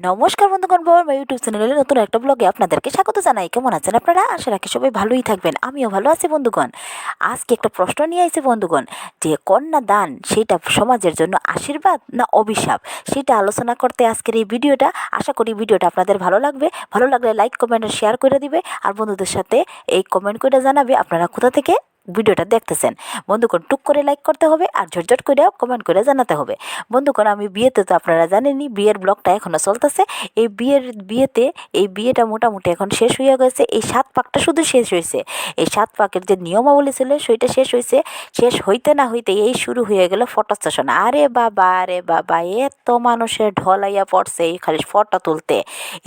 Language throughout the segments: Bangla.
নমস্কার বন্ধুগণ, আমার ইউটিউব চ্যানেলে নতুন একটা ব্লগে আপনাদেরকে স্বাগত জানাই। কেমন আছেন আপনারা? আশা রাখি সবাই ভালোই থাকবেন। আমিও ভালো আছি বন্ধুগণ। আজকে একটা প্রশ্ন নিয়ে আইছি বন্ধুগণ, যে কন্যা দান সেটা সমাজের জন্য আশীর্বাদ না অভিশাপ, সেটা আলোচনা করতে আজকের এই ভিডিওটা। আশা করি ভিডিওটা আপনাদের ভালো লাগবে। ভালো লাগলে লাইক, কমেন্ট আর শেয়ার করে দিবে, আর বন্ধুদের সাথে এই কমেন্ট করে জানাবে আপনারা কোথা থেকে ভিডিওটা দেখতেছেন। বন্ধুগণ, টুক করে লাইক করতে হবে আর ঝটঝট করে কমেন্ট করে জানাতে হবে। বন্ধুগণ, আমি বিয়েতে, তো আপনারা জানেনই বিয়ের ব্লগটা এখনও চলতেছে। এই বিয়েতে এই বিয়েটা মোটামুটি এখন শেষ হয়ে গেছে। এই 7 পাকটা শুধু শেষ হয়েছে। এই 7 পাকের যে নিয়মাবলী ছিল সেটা শেষ হয়েছে। শেষ হইতে না হইতে এই শুরু হয়ে গেল ফটো সেশন। আরে বাবা, এত মানুষের ঢলাইয়া পড়ছে এই খালি ফটো তুলতে।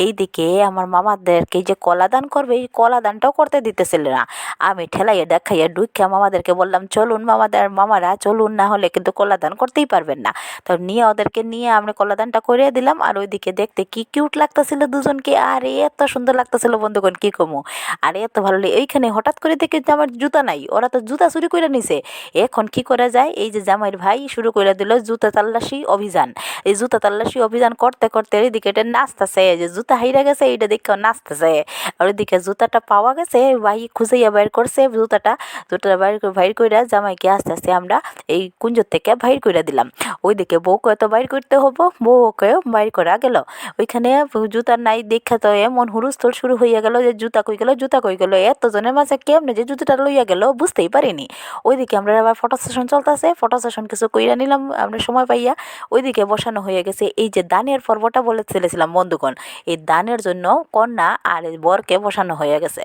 এইদিকে আমার মামাদেরকে যে কলাদান করবে, এই কলাদানটাও করতে দিতেছিল না। আমি ঠেলাইয়া দেখাইয়া ডুইখ্যা মামাদেরকে বললাম, চলুন মামারা চলুন, না হলে কিন্তু কলাদান করতেই পারবেন না। তো নিয়ে ওদেরকে নিয়ে আমরা কলাদানটা করে দিলাম। আর ওইদিকে দেখতে কি কিউট লাগতেছিল দুজনকে, আর এত সুন্দর লাগতেছিল বন্ধুগণ, কি কমু। আর এত ভালো লাগে। এইখানে হঠাৎ করে দেখি যে আমার জুতা নাই, ওরা তো জুতা চুরি করে নিছে। এখন কি করা যায়, এই যে জামাইয়ের ভাই শুরু করে দিল জুতা তাল্লাশি অভিযান। এই জুতা তাল্লাশি অভিযান করতে করতে এইদিকে এটা নাচতেছে, যে জুতা হাইরা গেছে এইটা দেখে নাচতেছে। আর ওইদিকে জুতাটা পাওয়া গেছে, ভাই খুঁজাইয়া বাইর করছে জুতাটা বাইর করে জামাইকে আস্তে আস্তে আমরা এই কুঞ্জর থেকে বাইর করে দিলাম। ওইদিকে বউকে তো বাইর করতে হবো, বউকেও বাইর করা গেল। ওইখানে জুতা নাই দেখা তো এমন হুলস্থুল শুরু হইয়া গেল, যে জুতা কই গেল, এতজনের মাঝে কেমনে যে জুতাটা লইয়া গেল বুঝতেই পারিনি। ওইদিকে আমরা আবার ফটো সেশন চলতেছে, ফটো সেশন কিছু কইরা নিলাম আমরা সময় পাইয়া। ওইদিকে বসানো হয়ে গেছে এই যে দানের পর্বটা বলে চলেছিলাম বন্ধুগণ, এই দানের জন্য কন্যা আর বরকে বসানো হয়ে গেছে।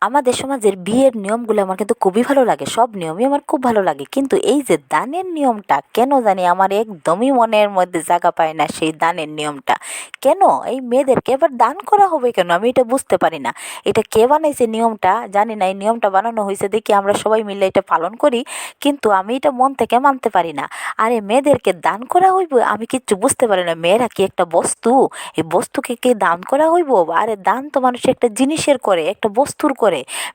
আমাদের সমাজের বিয়ের নিয়মগুলো আমার কিন্তু খুবই ভালো লাগে, সব নিয়মই আমার খুব ভালো লাগে। কিন্তু এই যে দানের নিয়মটা কেন জানি আমার একদমই মনের মধ্যে জায়গা পায় না। সেই দানের নিয়মটা কেন এই মেয়েদেরকে এবার দান করা হবে কেন, আমি এটা বুঝতে পারি না। এটা কে বানাইছে নিয়মটা জানি না। এই নিয়মটা বানানো হয়েছে দেখি আমরা সবাই মিলে এটা পালন করি, কিন্তু আমি এটা মন থেকে মানতে পারি না। আরে মেয়েদেরকে দান করা হইব, আমি কিচ্ছু বুঝতে পারি না। মেয়েরা কি একটা বস্তু? এই বস্তুকে কি দান করা হইব? আরে দান তো মানুষ একটা জিনিসের করে, একটা বস্তুর করে।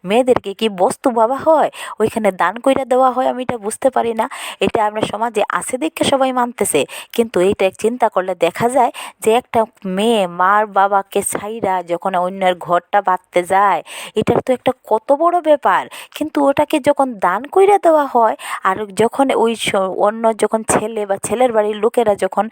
মেয়েদেরকে কি বস্তু ভাবা হয়, ওইখানে দান কইরা দেওয়া হয়? আমি এটা বুঝতে পারি না। এটা আমরা সমাজে আছে দেখে সবাই মানতেছে, কিন্তু এইটা চিন্তা করলে দেখা যায় যে একটা মেয়ে মার বাবাকে ছাইরা যখন অন্যের ঘরটা বাঁধতে যায়, এটার তো একটা কত বড় ব্যাপার। কিন্তু ওটাকে যখন দান কইরা দেওয়া হয়, আর যখন ওই অন্য যখন ছেলে বা ছেলের বাড়ির লোকেরা যখন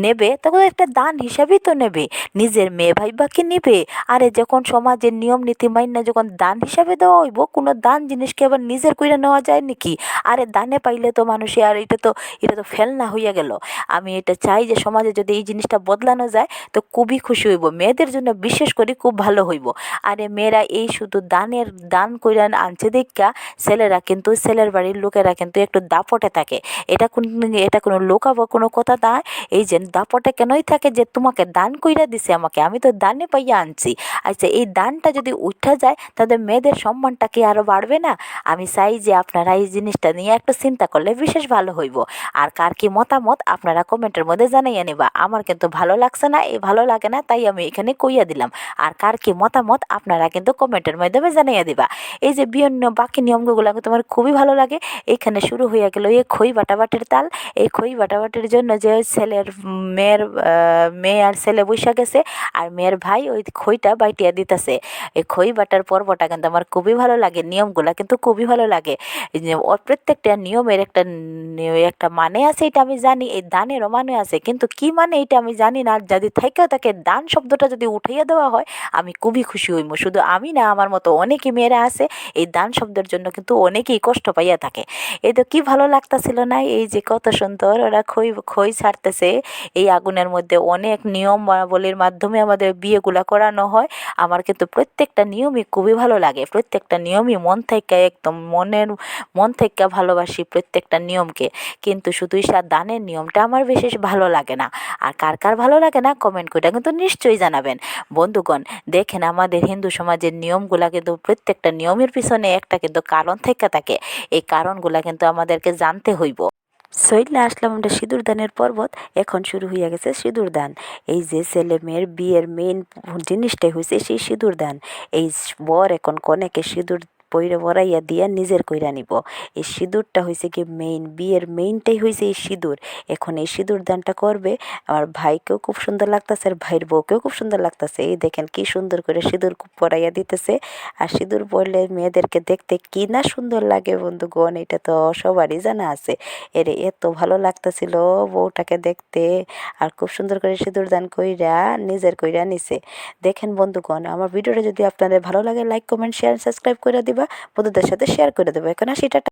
নেবে, তখন একটা দান হিসাবেই তো নেবে, নিজের মেয়ে ভাইবাকে নেবে। আরে যখন সমাজের নিয়ম নীতি মাইন্যা যখন দান হিসাবে দেওয়া হইব, কোনো দান জিনিসকে আবার নিজের কইরা নেওয়া যায় নাকি? আরে দানে পাইলে তো মানুষে, আর এটা তো ফেলনা হইয়া গেল। আমি এটা চাই যে সমাজে যদি এই জিনিসটা বদলানো যায় তো খুবই খুশি হইব, মেয়েদের জন্য বিশেষ করে খুব ভালো হইব। আরে মেয়েরা এই শুধু দান কইরা আনছে দেখা ছেলের বাড়ির লোকেরা কিন্তু একটু দাপটে থাকে। এটা কোনো লোকাবো কোনো কথা না। এই যে দাপটে কেনই থাকে, যে তোমাকে দান কইরা দিছে আমাকে, আমি তো দানে পাইয়া আনছি। আচ্ছা, এই দানটা যদি উঠা যায় তাদের মেয়েদের সম্মানটা কি আরও বাড়বে না? আমি চাই যে আপনারা এই জিনিসটা নিয়ে একটু চিন্তা করলে বিশেষ ভালো হইব। আর কার কি মতামত আপনারা কমেন্টের মধ্যে জানাইয়া নিবা। আমার কিন্তু ভালো লাগছে না, ভালো লাগে না, তাই আমি এখানে কইয়া দিলাম। আর কার কি মতামত আপনারা কিন্তু কমেন্টের মাধ্যমে জানাইয়া দিবা। এই যে বিয়ের বাকি নিয়মগুলো কিন্তু আমার খুবই ভালো লাগে। এইখানে শুরু হইয়া গেল এই খই বাটাবাটির তাল। এই খই বাটাবাটির জন্য যে মেয়ে আর ছেলে বৈশা গেছে, আর মেয়ের ভাই ওই খইটা বাইটিয়া দিতেছে। এই খই বাটার পর্বটা কিন্তু আমার খুবই ভালো লাগে, নিয়মগুলা কিন্তু খুবই ভালো লাগে। এই যে প্রত্যেকটা নিয়মের একটা মানে আছে, এটা আমি জানি। এই দানেরও মানে আছে, কিন্তু কি মানে এটা আমি জানি না। আর যদি থেকেও তাকে দান শব্দটা যদি উঠাইয়া দেওয়া হয়, আমি খুবই খুশি হইব। শুধু আমি না, আমার মতো অনেকই মেয়েরা আছে এই দান শব্দের জন্য কিন্তু অনেকেই কষ্ট পাইয়া থাকে। এই তো কি ভালো লাগতাছিল না, এই যে কত সুন্দর ওরা খই ছাড়তেছে এই আগুনের মধ্যে। অনেক নিয়মাবলীর মাধ্যমে আমাদের বিয়েগুলা করানো হয়। আমার কিন্তু প্রত্যেকটা নিয়মই খুবই ভালো লাগে, প্রত্যেকটা নিয়মই মন থেকে ভালোবাসি প্রত্যেকটা নিয়মকে। কিন্তু শুধু দানের নিয়মটা আমার বিশেষ ভালো লাগে না। আর কার কার ভালো লাগে না কমেন্ট করে কিন্তু নিশ্চয়ই জানাবেন। বন্ধুগণ, দেখেন আমাদের হিন্দু সমাজের নিয়মগুলা কিন্তু প্রত্যেকটা নিয়মের পিছনে একটা কিন্তু কারণ থেকে থাকে। এই কারণগুলা কিন্তু আমাদেরকে জানতে হইব। সইলে আসলাম আমরা সিঁদুর দানের পর্বত। এখন শুরু হইয়া গেছে সিঁদুর দান। এই যে ছেলে মেয়ের বিয়ের মেইন জিনিসটাই হয়েছে সেই সিঁদুর দান। এই বর এখন কনেকে সিঁদুর পইরা পরাইয়া দিয়া নিজের কইরা নিব। এই সিঁদুরটা হইছে কি মেইন, বিয়ের মেইনটাই হইছে এই সিঁদুর। এখন এই সিঁদুর দানটা করবে। আমার ভাইকেও খুব সুন্দর লাগতাছে আর ভাইয়ের বউকেও খুব সুন্দর লাগতাছে। এই দেখেন কি সুন্দর করে সিঁদুর পরাইয়া দিতেছে। আর সিঁদুর পরলে মেয়েদেরকে দেখতে কি না সুন্দর লাগে বন্ধুগণ, এটা তো সবারই জানা আছে। এত ভালো লাগতাছিল বউটাকে দেখতে, আর খুব সুন্দর করে সিঁদুর দান কইরা নিজের কইরা নিছে। দেখেন বন্ধুগণ, আমার ভিডিওটা যদি আপনাদের ভালো লাগে লাইক কমেন্ট শেয়ার সাবস্ক্রাইব করে দিবা, বন্ধুদের সাথে শেয়ার করে দেবো। এখন আসি, টাটা।